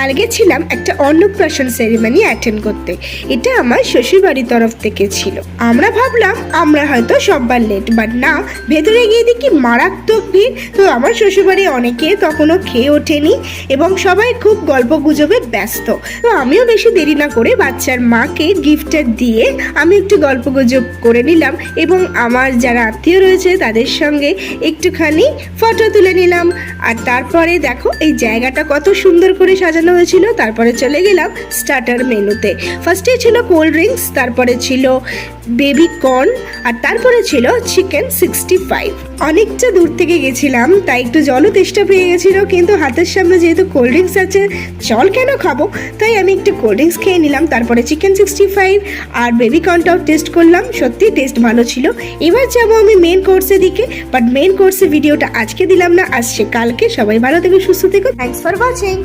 কালকে ছিলাম একটা অন্নপ্রাশন সেরিমনি অ্যাটেন্ড করতে। এটা আমার শ্বশুরবাড়ির তরফ থেকে ছিল। আমরা ভাবলাম আমরা হয়তো সববার লেট, বাট না, ভেতরে গিয়ে দেখি মারাত্মক ভিড়। তো আমার শ্বশুরবাড়ি অনেকে তখনও খেয়ে ওঠেনি এবং সবাই খুব গল্প গুজবে ব্যস্ত। তো আমিও বেশি দেরি না করে বাচ্চার মাকে গিফটটা দিয়ে আমি একটু গল্প গুজব করে নিলাম এবং আমার যারা আত্মীয় রয়েছে তাদের সঙ্গে একটুখানি ফটো তুলে নিলাম। আর তারপরে দেখো এই জায়গাটা কত সুন্দর করে সাজানো হয়েছিল। তারপরে চলে গেলাম স্টার্টার মেনুতে। ফার্স্টে ছিল কোল্ড ড্রিঙ্কস, তারপরে ছিল বেবি কর্ন, আর তারপরে ছিল চিকেন 65। অনেকটা দূর থেকে গেছিলাম তাই একটু জলও তেষ্টা পেয়ে গেছিলো, কিন্তু হাতের সামনে যেহেতু কোল্ড ড্রিঙ্কস আছে, জল কেন খাবো, তাই আমি একটু কোল্ড ড্রিঙ্কস খেয়ে নিলাম। তারপরে চিকেন 65 আর বেবি কর্নটাও টেস্ট করলাম, সত্যি টেস্ট ভালো ছিল। এবার যাবো আমি মেন কোর্সের দিকে, বাট মেন কোর্সের ভিডিওটা আজকে দিলাম না, আসছে কালকে। সবাই ভালো থেকো, সুস্থ থেকো। Thanks for watching.